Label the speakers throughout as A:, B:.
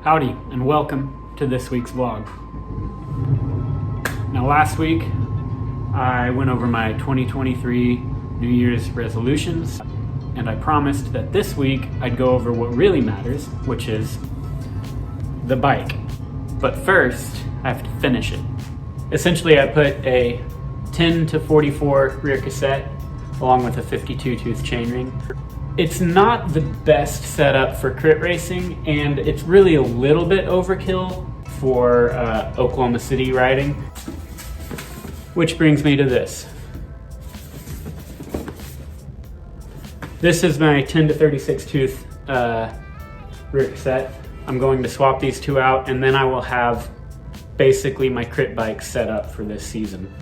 A: Howdy, and welcome to this week's vlog. Now last week, I went over my 2023 New Year's resolutions, and I promised that this week I'd go over what really matters, which is the bike. But first, I have to finish it. Essentially, I put a 10 to 44 rear cassette along with a 52 tooth chainring. It's not the best setup for crit racing, and it's really a little bit overkill for Oklahoma City riding. Which brings me to this. This is my 10 to 36 tooth rear cassette. I'm going to swap these two out, and then I will have basically my crit bike set up for this season.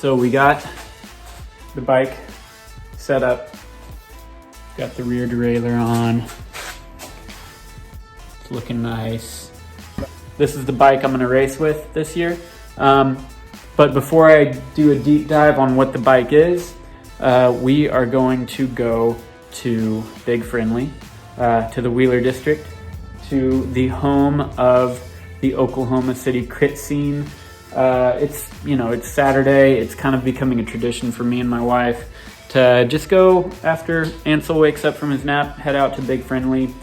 A: So we got the bike set up, got the rear derailleur on, it's looking nice. This is the bike I'm gonna race with this year. But before I do a deep dive on what the bike is, we are going to go to Big Friendly, to the Wheeler District, to the home of the Oklahoma City crit scene. It's Saturday. It's kind of becoming a tradition for me and my wife to just go after Ansel wakes up from his nap, head out to Big Friendly.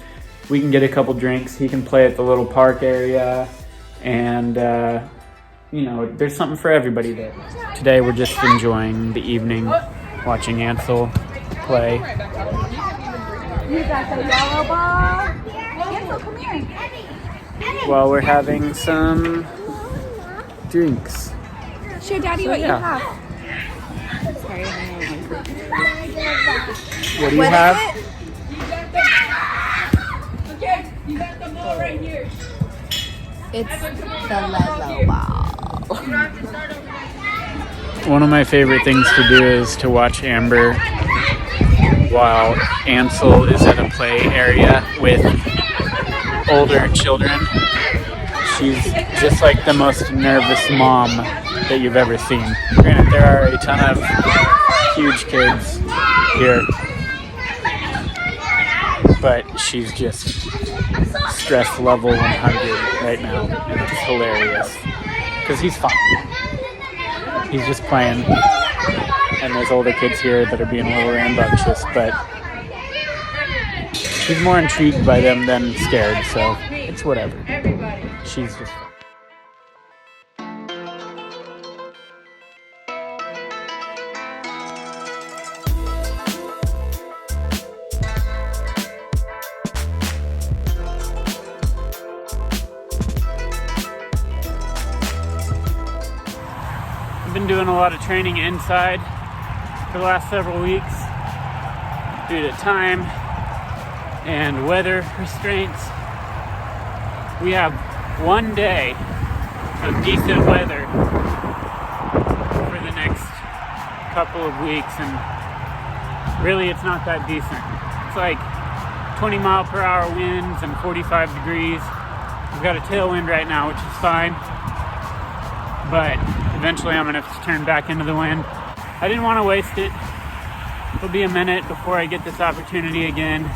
A: We can get a couple drinks. He can play at the little park area, and there's something for everybody there. Today we're just enjoying the evening, watching Ansel play.
B: You got the yellow ball. Ansel, come here.
A: While we're having some drinks.
B: Show Daddy what you have. Sorry.
A: What do you have?
C: Okay, you got the ball right here.
B: It's the Lego ball.
A: One of my favorite things to do is to watch Amber while Ansel is at a play area with older children. She's just like the most nervous mom that you've ever seen. Granted, there are a ton of huge kids here, but she's just stress level 100 right now, and it's hilarious because he's fine. He's just playing, and there's older kids here that are being a little rambunctious, but she's more intrigued by them than scared, so it's whatever. She's just I've been doing a lot of training inside for the last several weeks due to time and weather restraints. We have one day of decent weather for the next couple of weeks, and really it's not that decent. It's like 20-mile-per-hour winds and 45 degrees. We've got a tailwind right now, which is fine, but eventually I'm gonna have to turn back into the wind. I didn't want to waste it. It'll be a minute before I get this opportunity again.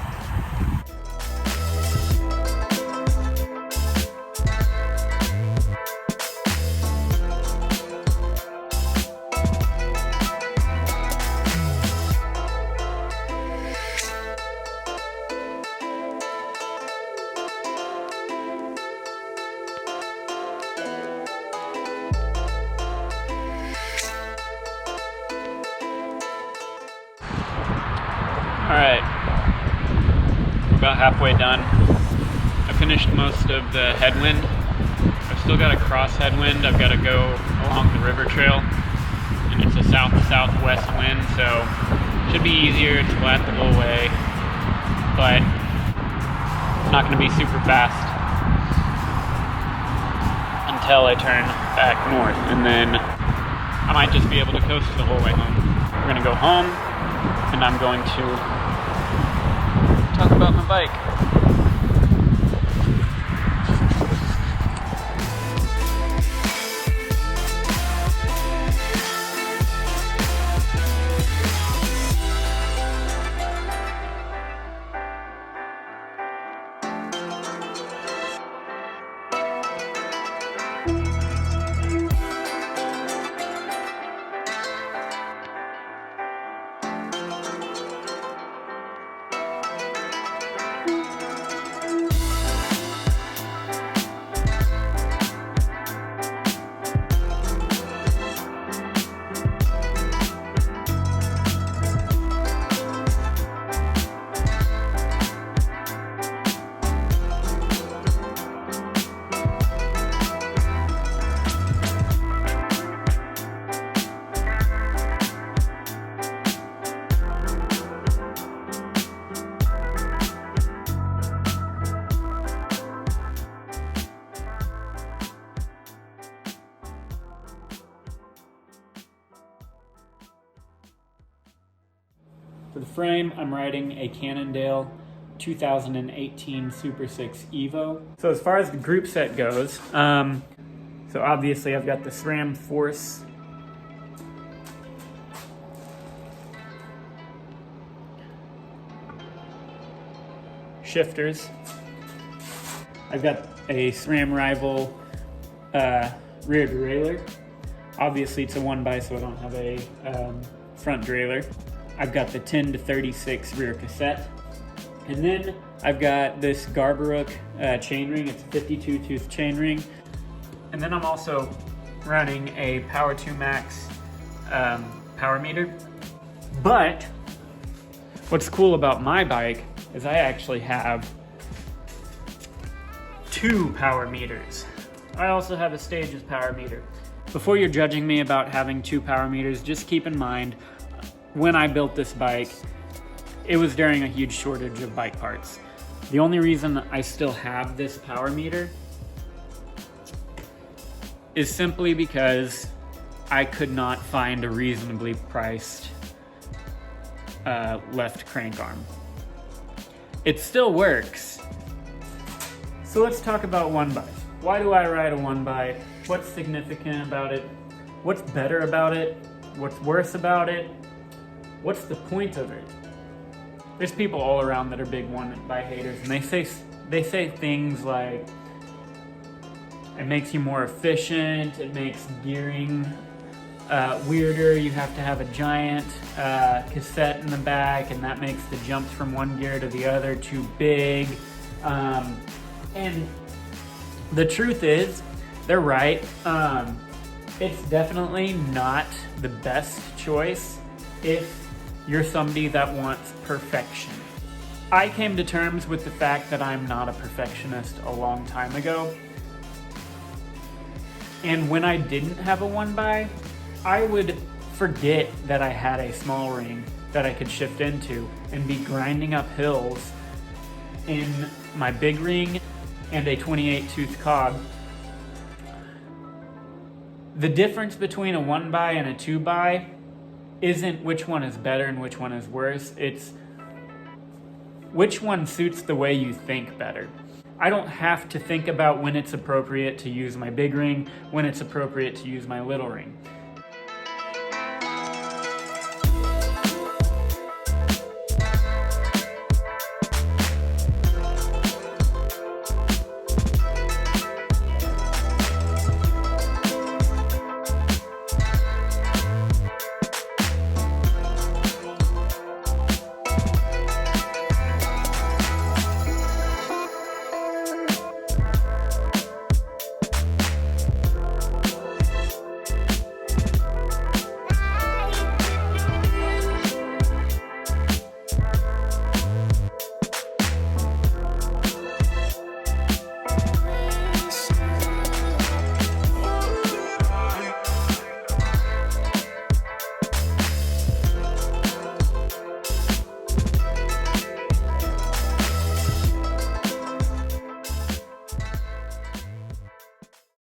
A: Alright, we're about halfway done. I finished most of the headwind. I've still got a cross headwind. I've got to go along the river trail, and it's a south-southwest wind, so it should be easier. It's flat the whole way, but it's not going to be super fast until I turn back north, and then I might just be able to coast the whole way home. We're going to go home, and I'm going to talk about my bike. For the frame, I'm riding a Cannondale 2018 Supersix Evo. So as far as the group set goes, so obviously I've got the SRAM Force shifters. I've got a SRAM Rival rear derailleur. Obviously it's a 1x, so I don't have a front derailleur. I've got the 10 to 36 rear cassette. And then I've got this Garbarook chainring. It's a 52 tooth chainring. And then I'm also running a Power 2 Max power meter. But what's cool about my bike is I actually have 2 power meters. I also have a Stages power meter. Before you're judging me about having 2 power meters, just keep in mind, when I built this bike, it was during a huge shortage of bike parts. The only reason I still have this power meter is simply because I could not find a reasonably priced left crank arm. It still works. So let's talk about 1x. Why do I ride a 1x? What's significant about it? What's better about it? What's worse about it? What's the point of it? There's people all around that are big 1x haters, and they say things like, it makes you more efficient, it makes gearing weirder, you have to have a giant cassette in the back, and that makes the jumps from one gear to the other too big. And the truth is, they're right. It's definitely not the best choice if you're somebody that wants perfection. I came to terms with the fact that I'm not a perfectionist a long time ago. And when I didn't have a 1x, I would forget that I had a small ring that I could shift into and be grinding up hills in my big ring and a 28 tooth cog. The difference between a 1x and a 2x isn't which one is better and which one is worse. It's which one suits the way you think better. I don't have to think about when it's appropriate to use my big ring, when it's appropriate to use my little ring.